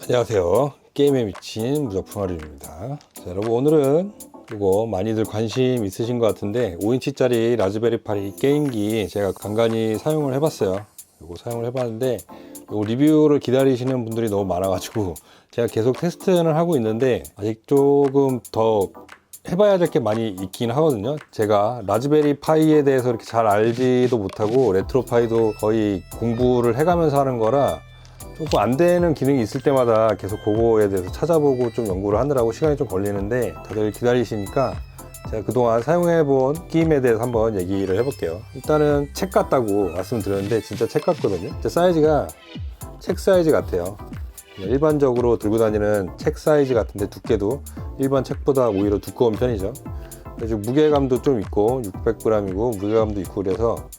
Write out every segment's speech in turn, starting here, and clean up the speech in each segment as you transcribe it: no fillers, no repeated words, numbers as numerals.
안녕하세요. 게임에 미친 무적풍아리입니다. 자, 여러분 오늘은 이거 많이들 관심 있으신 것 같은데 5인치짜리 라즈베리 파이 게임기 제가 간간히 사용을 해봤어요. 이거 사용을 해봤는데 이거 리뷰를 기다리시는 분들이 너무 많아가지고 제가 계속 테스트는 하고 있는데 아직 조금 더 해봐야 될 게 많이 있긴 하거든요. 제가 라즈베리 파이에 대해서 이렇게 잘 알지도 못하고 레트로 파이도 거의 공부를 해가면서 하는 거라 조금 안 되는 기능이 있을 때마다 계속 그거에 대해서 찾아보고 좀 연구를 하느라고 시간이 좀 걸리는데 다들 기다리시니까 제가 그동안 사용해본 게임에 대해서 한번 얘기를 해볼게요. 일단은 책 같다고 말씀드렸는데 진짜 책 같거든요. 진짜 사이즈가 책 사이즈 같아요. 일반적으로 들고 다니는 책 사이즈 같은데 두께도 일반 책보다 오히려 두꺼운 편이죠. 그래서 무게감도 좀 있고 600g이고 무게감도 있고 그래서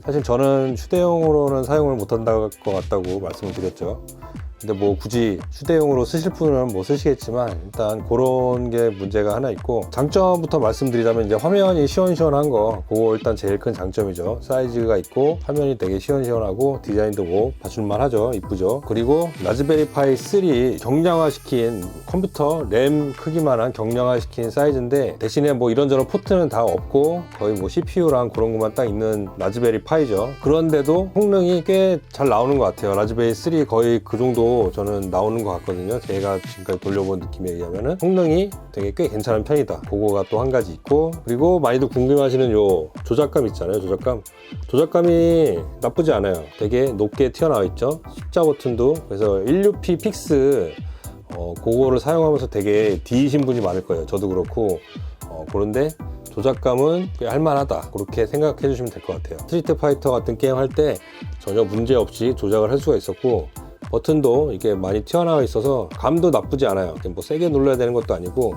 사실 저는 휴대용으로는 사용을 못한다 것 같다고 말씀을 드렸죠. 근데 뭐 굳이 휴대용으로 쓰실 분은 뭐 쓰시겠지만 일단 그런 게 문제가 하나 있고, 장점부터 말씀드리자면 이제 화면이 시원시원한 거, 그거 일단 제일 큰 장점이죠. 사이즈가 있고 화면이 되게 시원시원하고 디자인도 뭐 봐줄만 하죠. 이쁘죠. 그리고 라즈베리 파이 3 경량화시킨 컴퓨터 램 크기만한 경량화시킨 사이즈인데 대신에 뭐 이런저런 포트는 다 없고 거의 뭐 CPU랑 그런 것만 딱 있는 라즈베리 파이죠. 그런데도 성능이 꽤 잘 나오는 것 같아요. 라즈베리 3 거의 그 정도 저는 나오는 것 같거든요. 제가 지금까지 돌려본 느낌에 의하면은 성능이 되게 꽤 괜찮은 편이다. 그거가 또 한 가지 있고, 그리고 많이들 궁금해하시는 요 조작감 있잖아요. 조작감이 나쁘지 않아요. 되게 높게 튀어나와 있죠. 십자 버튼도. 그래서 16P 픽스 그거를 사용하면서 되게 D이신 분이 많을 거예요. 저도 그렇고 그런데 조작감은 꽤 할만하다, 그렇게 생각해 주시면 될 것 같아요. 스트리트 파이터 같은 게임 할 때 전혀 문제 없이 조작을 할 수가 있었고, 버튼도 이게 많이 튀어나와 있어서 감도 나쁘지 않아요. 뭐 세게 눌러야 되는 것도 아니고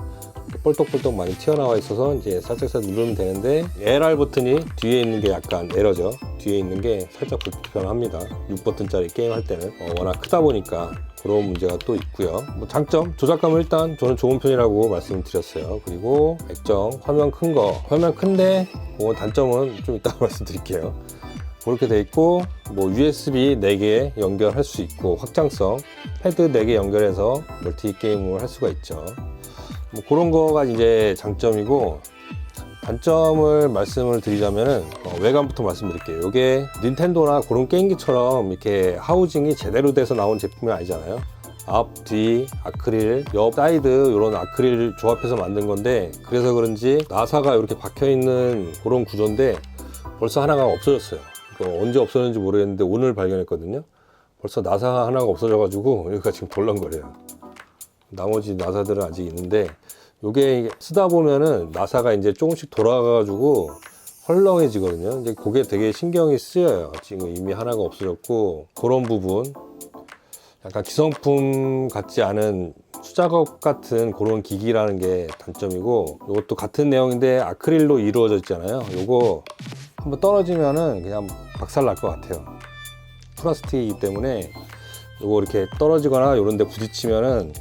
뻘떡뻘떡 많이 튀어나와 있어서 이제 살짝 누르면 되는데, LR 버튼이 뒤에 있는 게 약간 에러죠. 뒤에 있는 게 살짝 불편합니다. 6버튼짜리 게임 할 때는 워낙 크다 보니까 그런 문제가 또 있고요. 뭐 장점, 조작감은 일단 저는 좋은 편이라고 말씀드렸어요. 그리고 액정, 화면 큰 거, 화면 큰데 뭐 단점은 좀 이따가 말씀드릴게요. 그렇게 돼 있고, 뭐 USB 4개 연결할 수 있고, 확장성 패드 4개 연결해서 멀티 게임을 할 수가 있죠. 뭐 그런 거가 이제 장점이고, 단점을 말씀을 드리자면은 외관부터 말씀드릴게요. 이게 닌텐도나 그런 게임기처럼 이렇게 하우징이 제대로 돼서 나온 제품이 아니잖아요. 앞, 뒤, 아크릴, 옆, 사이드 이런 아크릴 조합해서 만든 건데, 그래서 그런지 나사가 이렇게 박혀 있는 그런 구조인데 벌써 하나가 없어졌어요. 언제 없어졌는지 모르겠는데 오늘 발견했거든요. 벌써 나사가 하나가 없어져가지고 여기가 지금 덜렁거려요. 나머지 나사들은 아직 있는데, 요게 쓰다 보면은 나사가 이제 조금씩 돌아가가지고 헐렁해지거든요. 이제 그게 되게 신경이 쓰여요. 지금 이미 하나가 없어졌고, 그런 부분 약간 기성품 같지 않은 수작업 같은 그런 기기라는 게 단점이고, 이것도 같은 내용인데 아크릴로 이루어져 있잖아요. 요거 한번 떨어지면은 그냥 박살 날 것 같아요. 플라스틱이기 때문에 요거 이렇게 떨어지거나 이런 데 부딪히면은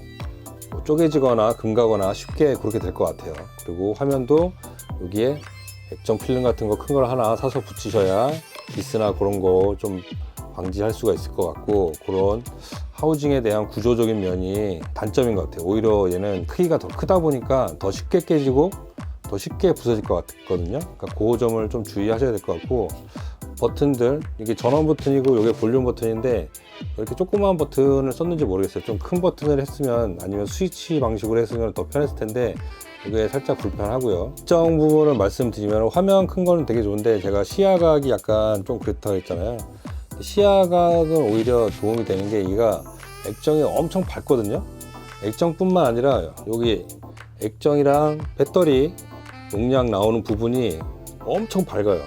뭐 쪼개지거나 금가거나 쉽게 그렇게 될 것 같아요. 그리고 화면도 여기에 액정 필름 같은 거 큰 걸 하나 사서 붙이셔야 기스나 그런 거 좀 방지할 수가 있을 것 같고, 그런 하우징에 대한 구조적인 면이 단점인 것 같아요. 오히려 얘는 크기가 더 크다 보니까 더 쉽게 깨지고 더 쉽게 부서질 것 같거든요. 그러니까 그 점을 좀 주의하셔야 될 것 같고, 버튼들, 이게 전원 버튼이고 이게 볼륨 버튼인데 이렇게 조그마한 버튼을 썼는지 모르겠어요. 좀 큰 버튼을 했으면, 아니면 스위치 방식으로 했으면 더 편했을 텐데 이게 살짝 불편하고요. 특정 부분을 말씀드리면 화면 큰 거는 되게 좋은데, 제가 시야각이 약간 좀 그렇다고 했잖아요. 시야각은 오히려 도움이 되는 게, 얘가 액정이 엄청 밝거든요. 액정뿐만 아니라 여기 액정이랑 배터리 용량 나오는 부분이 엄청 밝아요.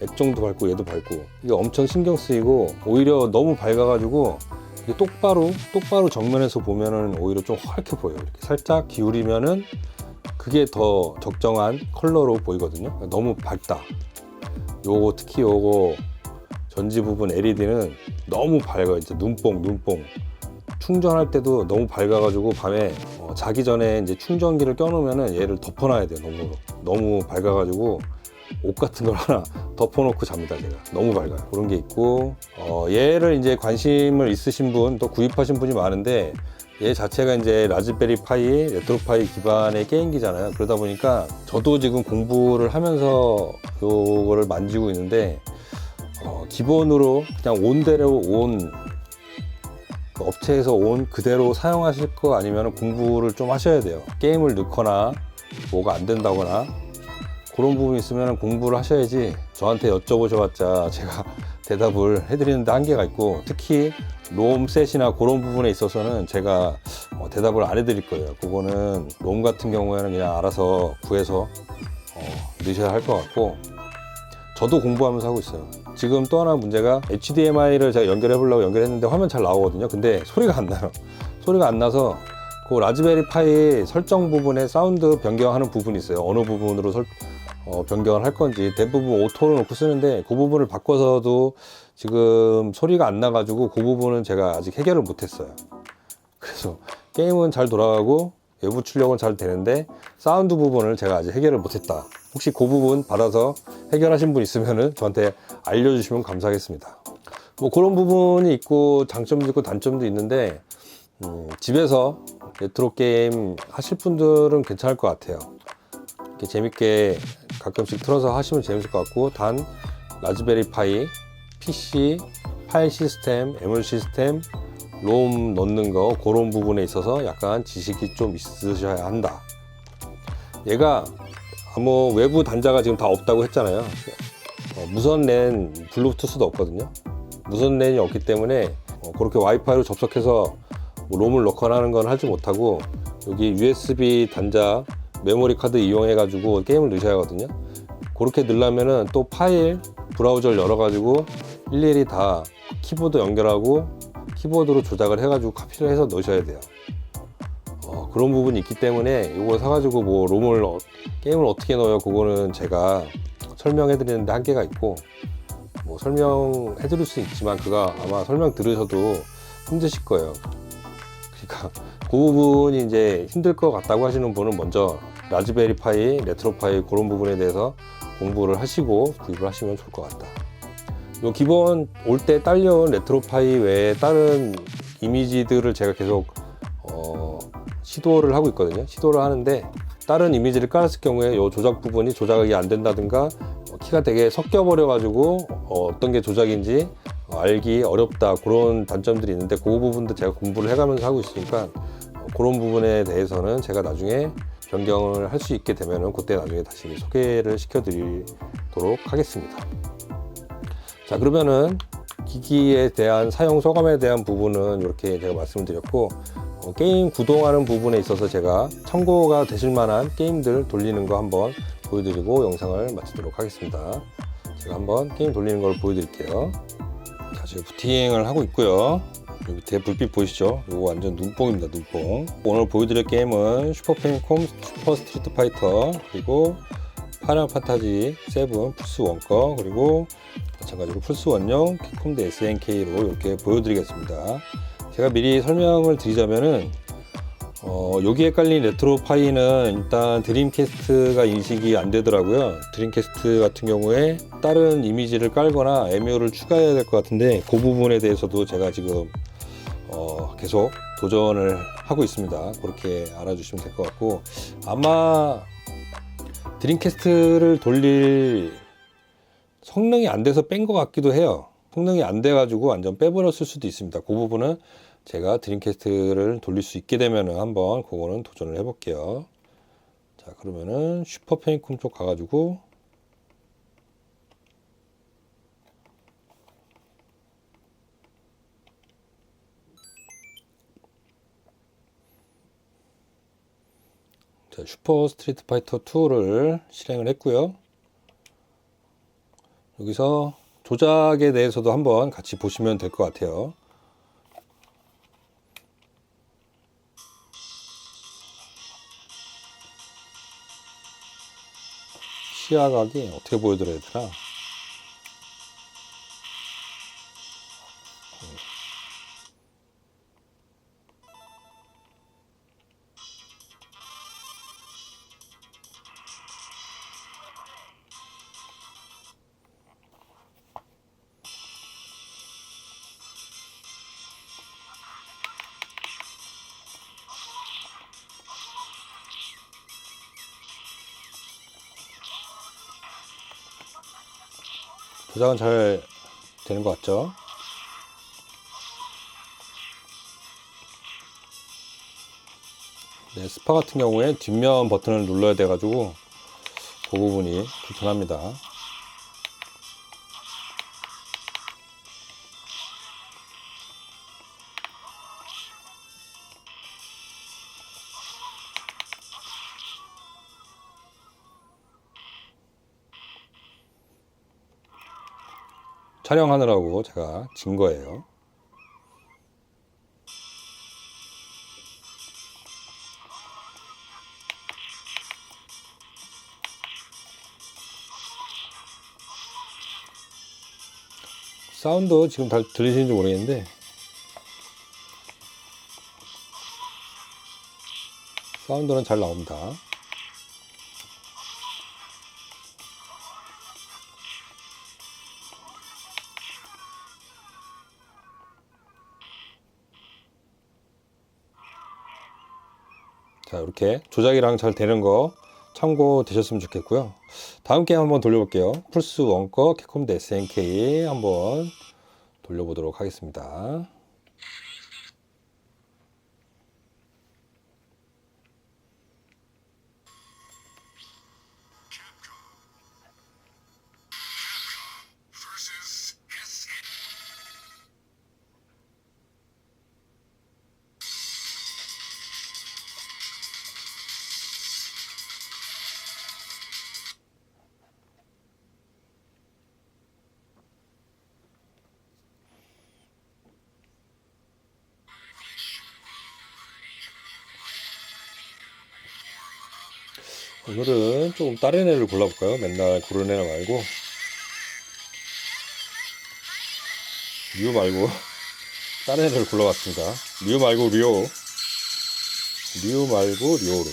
액정도 밝고 얘도 밝고, 이게 엄청 신경 쓰이고, 오히려 너무 밝아가지고 이게 똑바로 정면에서 보면은 오히려 좀 화려해 보여요. 이렇게 살짝 기울이면은 그게 더 적정한 컬러로 보이거든요. 너무 밝다. 요거 특히 요거 전지 부분 LED는 너무 밝아요. 이제 눈뽕. 충전할 때도 너무 밝아가지고 밤에 자기 전에 이제 충전기를 껴놓으면은 얘를 덮어놔야 돼요. 너무 밝아가지고 옷 같은 걸 하나 덮어놓고 잡니다. 제가 너무 밝아요. 그런 게 있고, 얘를 이제 관심을 있으신 분, 또 구입하신 분이 많은데, 얘 자체가 이제 라즈베리 파이, 레트로파이 기반의 게임기잖아요. 그러다 보니까 저도 지금 공부를 하면서 요거를 만지고 있는데 기본으로 그냥 온대로 온 업체에서 온 그대로 사용하실 거 아니면 공부를 좀 하셔야 돼요. 게임을 넣거나 뭐가 안 된다거나 그런 부분이 있으면 공부를 하셔야지 저한테 여쭤보셔봤자 제가 대답을 해드리는데 한계가 있고, 특히 롬셋이나 그런 부분에 있어서는 제가 대답을 안 해드릴 거예요. 그거는 롬 같은 경우에는 그냥 알아서 구해서 넣으셔야 할 것 같고, 저도 공부하면서 하고 있어요. 지금 또 하나 문제가 HDMI를 제가 연결해 보려고 연결했는데 화면 잘 나오거든요. 근데 소리가 안 나요. 소리가 안 나서 그 라즈베리 파이 설정 부분에 사운드 변경하는 부분이 있어요. 어느 부분으로 변경을 할 건지. 대부분 오토로 놓고 쓰는데 그 부분을 바꿔서도 지금 소리가 안 나가지고 그 부분은 제가 아직 해결을 못했어요. 그래서 게임은 잘 돌아가고 외부 출력은 잘 되는데 사운드 부분을 제가 아직 해결을 못했다. 혹시 그 부분 받아서 해결하신 분 있으면은 저한테 알려주시면 감사하겠습니다. 뭐 그런 부분이 있고 장점도 있고 단점도 있는데 집에서 레트로 게임 하실 분들은 괜찮을 것 같아요. 이렇게 재밌게 가끔씩 틀어서 하시면 재밌을 것 같고, 단 라즈베리 파이, PC, 파일 시스템, 에뮬 시스템, 롬 넣는 거 그런 부분에 있어서 약간 지식이 좀 있으셔야 한다. 얘가 뭐 외부 단자가 지금 다 없다고 했잖아요. 무선 랜, 블루투스도 없거든요. 무선 랜이 없기 때문에 그렇게 와이파이로 접속해서 뭐 롬을 넣거나 하는 건 하지 못하고, 여기 USB 단자 메모리 카드 이용해 가지고 게임을 넣으셔야 하거든요. 그렇게 넣으려면은 또 파일 브라우저를 열어 가지고 일일이 다 키보드 연결하고 키보드로 조작을 해 가지고 카피를 해서 넣으셔야 돼요. 그런 부분이 있기 때문에 이거 사가지고 뭐 롬을 게임을 어떻게 넣어요, 그거는 제가 설명해 드리는데 한계가 있고, 뭐 설명해 드릴 수 있지만 그가 아마 설명 들으셔도 힘드실 거예요. 그러니까 그 부분이 이제 힘들 것 같다고 하시는 분은 먼저 라즈베리 파이, 레트로 파이 그런 부분에 대해서 공부를 하시고 구입을 하시면 좋을 것 같다. 요 기본 올 때 딸려온 레트로 파이 외에 다른 이미지들을 제가 계속 시도를 하고 있거든요. 시도를 하는데 다른 이미지를 깔았을 경우에 요 조작 부분이 조작이 안 된다든가 키가 되게 섞여 버려 가지고 어떤 게 조작인지 알기 어렵다, 그런 단점들이 있는데 그 부분도 제가 공부를 해가면서 하고 있으니까 그런 부분에 대해서는 제가 나중에 변경을 할 수 있게 되면은 그때 나중에 다시 소개를 시켜 드리도록 하겠습니다. 자, 그러면은 기기에 대한 사용 소감에 대한 부분은 이렇게 제가 말씀드렸고, 게임 구동하는 부분에 있어서 제가 참고가 되실 만한 게임들 돌리는 거 한번 보여드리고 영상을 마치도록 하겠습니다. 제가 한번 게임 돌리는 걸 보여드릴게요. 자, 지금 부팅을 하고 있고요. 여기 밑에 불빛 보이시죠? 이거 완전 눈뽕입니다, 눈뽕. 오늘 보여드릴 게임은 슈퍼 패미콤 슈퍼 스트리트 파이터, 그리고 파이널 판타지 7 플스 1 거, 그리고 마찬가지로 플스 1용 캡콤 대 SNK로 이렇게 보여드리겠습니다. 제가 미리 설명을 드리자면은 여기에 깔린 레트로 파이는 일단 드림캐스트가 인식이 안 되더라고요. 드림캐스트 같은 경우에 다른 이미지를 깔거나 에뮤를 추가해야 될 것 같은데 그 부분에 대해서도 제가 지금 계속 도전을 하고 있습니다. 그렇게 알아주시면 될 것 같고, 아마 드림캐스트를 돌릴 성능이 안 돼서 뺀 것 같기도 해요. 성능이 안 돼 가지고 완전 빼버렸을 수도 있습니다. 그 부분은 제가 드림캐스트를 돌릴 수 있게 되면은 한번 그거는 도전을 해 볼게요. 자, 그러면은 슈퍼 패미콤 쪽 가가지고 자, 슈퍼 스트리트 파이터 2를 실행을 했고요. 여기서 조작에 대해서도 한번 같이 보시면 될 것 같아요. 시야각이 어떻게 보여드려야 되나? 조작은 잘 되는 것 같죠? 네, 스파 같은 경우에 뒷면 버튼을 눌러야 돼가지고 그 부분이 불편합니다. 촬영하느라고 제가 진 거예요. 사운드 지금 잘 들리시는지 모르겠는데 사운드는 잘 나옵니다. 자, 이렇게 조작이랑 잘 되는 거 참고되셨으면 좋겠고요. 다음 게임 한번 돌려볼게요. 플스 원 거 캡콤 SNK 한번 돌려보도록 하겠습니다. 오늘은 조금 다른 애를 골라볼까요? 맨날 고른 애 말고 류 말고 다른 애를 골라봤습니다. 류 말고 류오, 류 말고 류오로.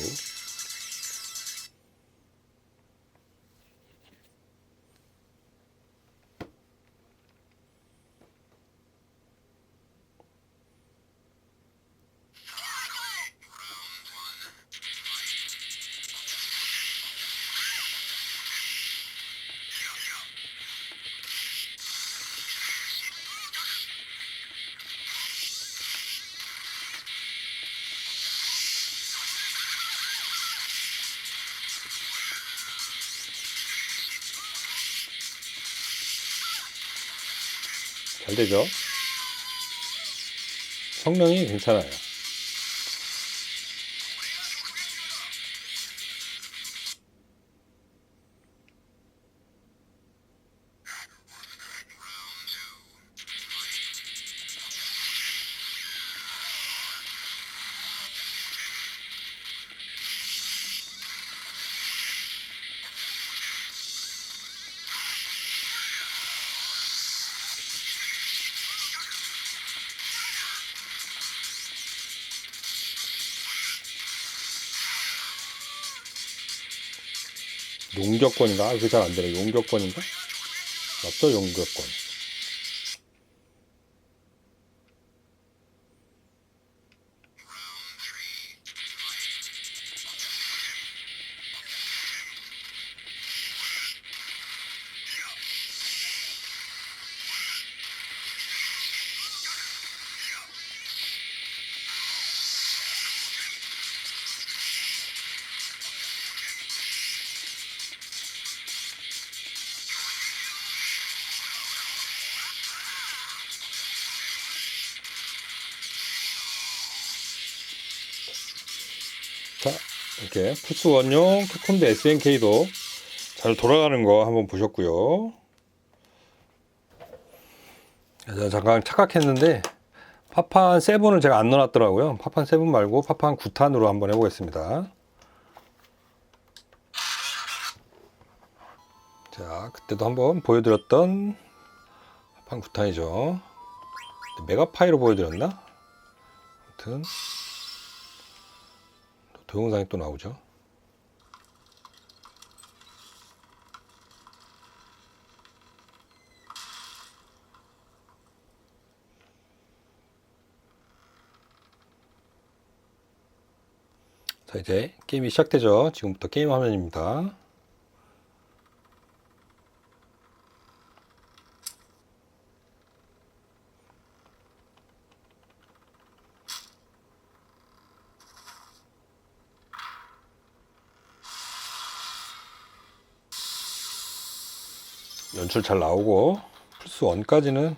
잘 되죠? 성능이 괜찮아요. 용격권인가? 그게 잘 안 되네. 용격권인가? 맞죠? 용격권. 자, 이렇게 플스1용 캡콤 SNK도 잘 돌아가는 거 한번 보셨고요. 제가 잠깐 착각했는데 파판 7을 제가 안 넣어놨더라고요. 파판 7 말고 파판 9탄으로 한번 해보겠습니다. 자, 그때도 한번 보여드렸던 파판 9탄이죠. 메가파이로 보여드렸나? 아무튼 동영상이 또 나오죠. 자, 이제 게임이 시작되죠. 지금부터 게임 화면입니다. 연출 잘 나오고 플스 1까지는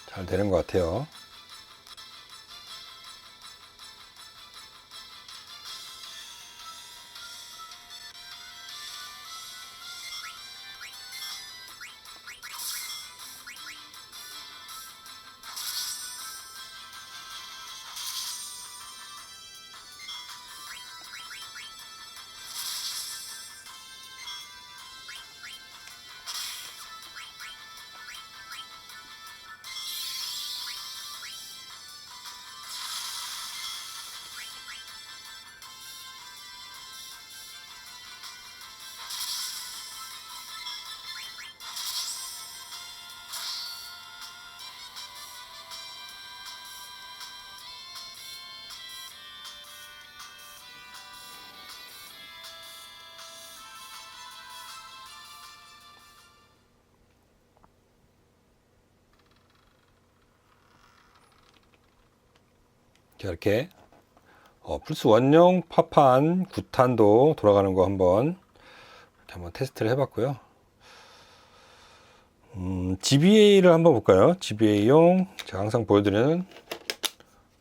잘 되는 것 같아요. 자, 이렇게 플스 1용 파판 9탄도 돌아가는 거 한번 테스트를 해봤고요. GBA를 한번 볼까요? GBA용 제가 항상 보여드리는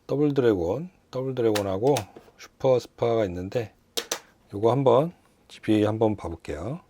더블 드래곤하고 슈퍼 스파가 있는데 요거 한번 GBA 한번 봐볼게요.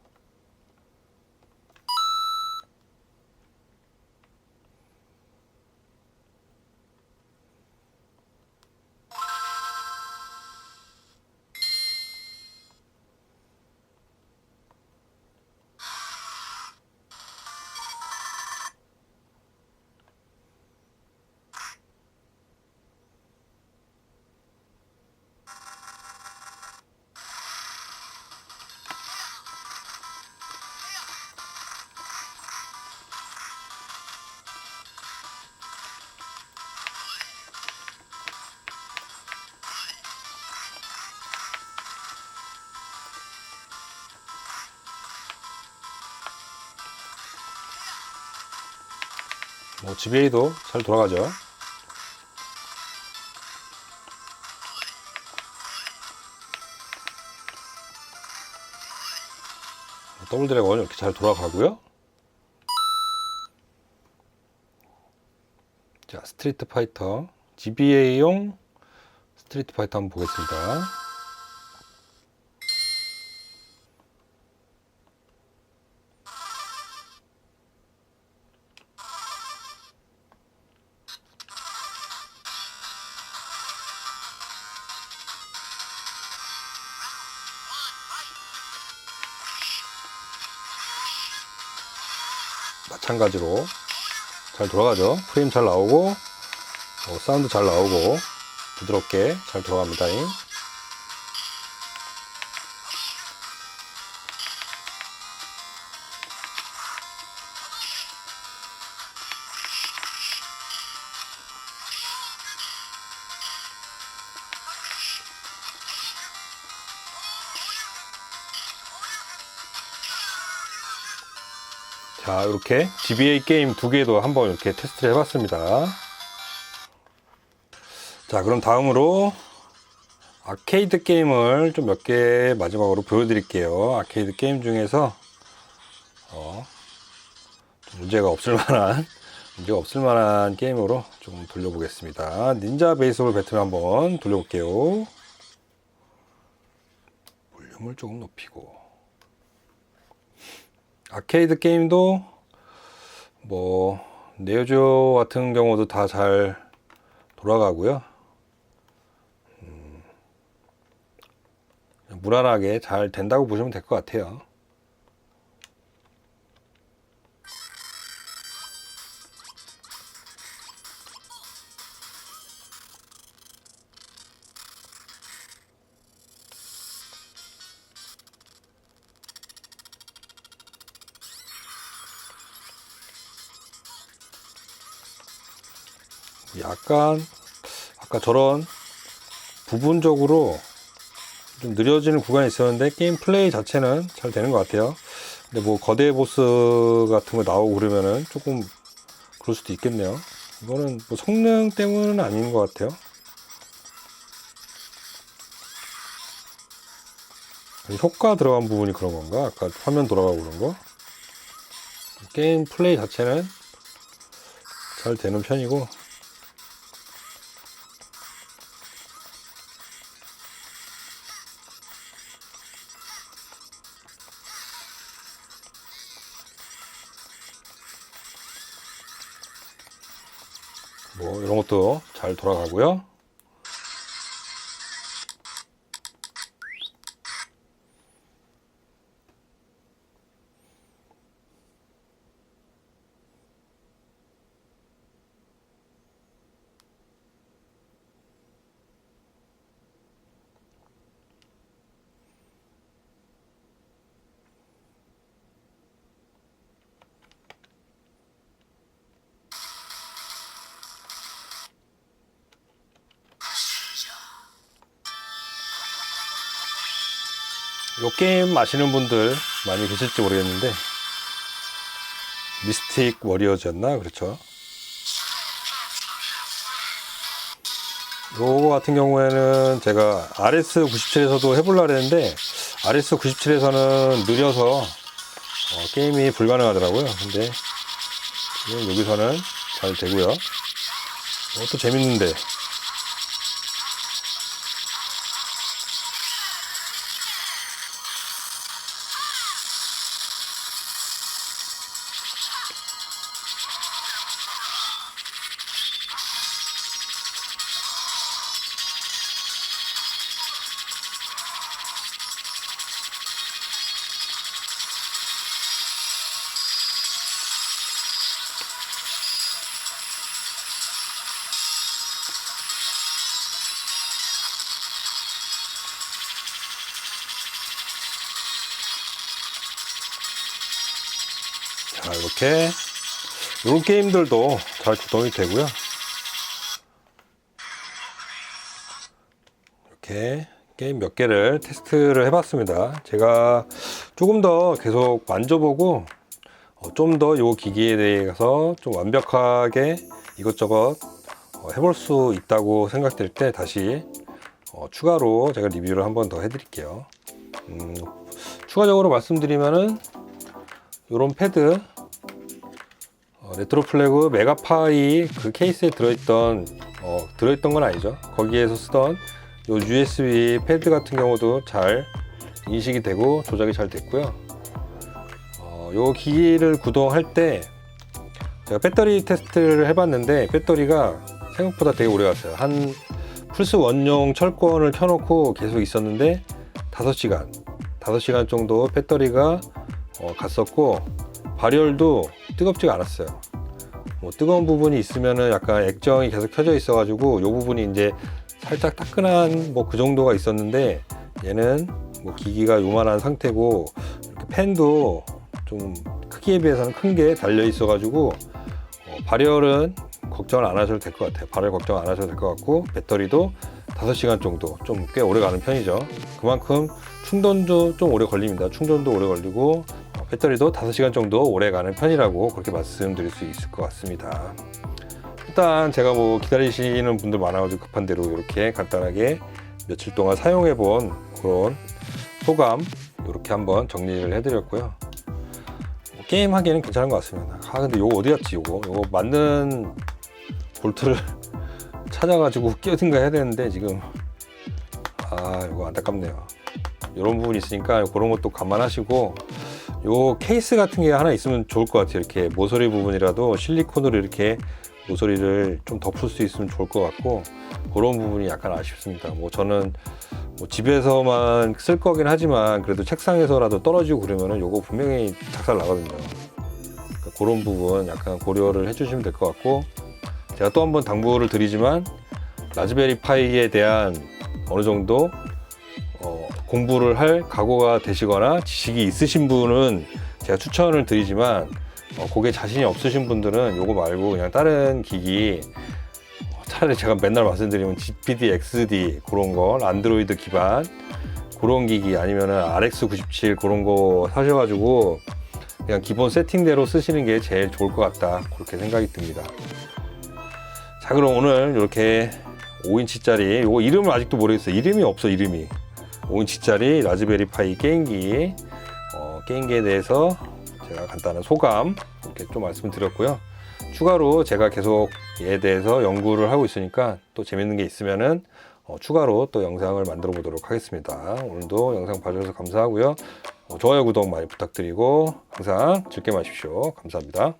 GBA도 잘 돌아가죠. 더블 드래곤 이렇게 잘 돌아가고요. 자, 스트리트 파이터 GBA용 스트리트 파이터 한번 보겠습니다. 마찬가지로 잘 돌아가죠. 프레임 잘 나오고 사운드 잘 나오고 부드럽게 잘 돌아갑니다. 자, 이렇게 GBA 게임 두 개도 한번 이렇게 테스트를 해봤습니다. 자, 그럼 다음으로 아케이드 게임을 좀 몇 개 마지막으로 보여드릴게요. 아케이드 게임 중에서 문제가 없을 만한 게임으로 좀 돌려보겠습니다. 닌자 베이스볼 배틀 한번 돌려볼게요. 볼륨을 조금 높이고. 아케이드 게임도 네오지오 같은 경우도 다 잘 돌아가고요. 무난하게 잘 된다고 보시면 될 것 같아요. 약간 아까 저런 부분적으로 좀 느려지는 구간이 있었는데 게임 플레이 자체는 잘 되는 것 같아요. 근데 거대 보스 같은 거 나오고 그러면은 조금 그럴 수도 있겠네요. 이거는 성능 때문은 아닌 것 같아요. 효과 들어간 부분이 그런 건가? 아까 화면 돌아가고 그런 거? 게임 플레이 자체는 잘 되는 편이고, 뭐 이런 것도 잘 돌아가고요. 요 게임 아시는 분들 많이 계실지 모르겠는데, 미스틱 워리어즈였나? 그렇죠. 요거 같은 경우에는 제가 RS97에서도 해보려고 했는데, RS97에서는 느려서 게임이 불가능하더라고요. 근데 지금 여기서는 잘 되고요. 이것도 재밌는데, 자, 이렇게 이런 게임들도 잘 구동이 되고요. 이렇게 게임 몇 개를 테스트를 해봤습니다. 제가 조금 더 계속 만져보고 좀 더 이 기기에 대해서 좀 완벽하게 이것저것 해볼 수 있다고 생각될 때 다시 추가로 제가 리뷰를 한번 더 해드릴게요. 추가적으로 말씀드리면은 이런 패드, 레트로 플래그 메가파이 그 케이스에 들어있던 건 아니죠. 거기에서 쓰던 요 USB 패드 같은 경우도 잘 인식이 되고 조작이 잘 됐고요. 요 기기를 구동할 때 제가 배터리 테스트를 해봤는데 배터리가 생각보다 되게 오래 갔어요. 한 플스 1용 철권을 켜놓고 계속 있었는데 5시간 정도 배터리가 갔었고, 발열도 뜨겁지가 않았어요. 뭐 뜨거운 부분이 있으면은 약간 액정이 계속 켜져 있어 가지고 요 부분이 이제 살짝 따끈한 뭐 그 정도가 있었는데, 얘는 뭐 기기가 요만한 상태고 이렇게 팬도 좀 크기에 비해서는 큰 게 달려 있어 가지고 발열은 걱정을 안 하셔도 될 것 같아요. 발열 걱정 안 하셔도 될 것 같고, 배터리도 5시간 정도 좀 꽤 오래 가는 편이죠. 그만큼 충전도 좀 오래 걸립니다. 충전도 오래 걸리고 배터리도 5시간 정도 오래 가는 편이라고 그렇게 말씀드릴 수 있을 것 같습니다. 일단 제가 뭐 기다리시는 분들 많아가지고 급한 대로 이렇게 간단하게 며칠 동안 사용해 본 그런 소감 이렇게 한번 정리를 해드렸고요. 게임 하기에는 괜찮은 것 같습니다. 근데 요거 어디 갔지? 요거 맞는 볼트를 찾아가지고 끼어든가 해야 되는데 지금 이거 안타깝네요. 이런 부분이 있으니까 그런 것도 감안하시고, 요 케이스 같은 게 하나 있으면 좋을 것 같아요. 이렇게 모서리 부분이라도 실리콘으로 이렇게 모서리를 좀 덮을 수 있으면 좋을 것 같고, 그런 부분이 약간 아쉽습니다. 뭐 저는 뭐 집에서만 쓸 거긴 하지만 그래도 책상에서라도 떨어지고 그러면은 요거 분명히 작살 나거든요. 그러니까 그런 부분 약간 고려를 해주시면 될 것 같고, 제가 또 한번 당부를 드리지만 라즈베리 파이에 대한 어느 정도 공부를 할 각오가 되시거나 지식이 있으신 분은 제가 추천을 드리지만, 그게 자신이 없으신 분들은 요거 말고 그냥 다른 기기, 차라리 제가 맨날 말씀드리면 GPD, XD 그런 거, 안드로이드 기반 그런 기기, 아니면은 RX97 그런 거 사셔가지고 그냥 기본 세팅대로 쓰시는 게 제일 좋을 것 같다, 그렇게 생각이 듭니다. 자, 그럼 오늘 이렇게 5인치짜리, 요거 이름을 아직도 모르겠어요. 이름이 없어, 이름이. 5인치짜리 라즈베리 파이 게임기, 게임기에 대해서 제가 간단한 소감 이렇게 좀 말씀드렸고요. 추가로 제가 계속 얘에 대해서 연구를 하고 있으니까 또 재밌는 게 있으면은 추가로 또 영상을 만들어 보도록 하겠습니다. 오늘도 영상 봐주셔서 감사하고요. 좋아요, 구독 많이 부탁드리고 항상 즐겨 마십시오. 감사합니다.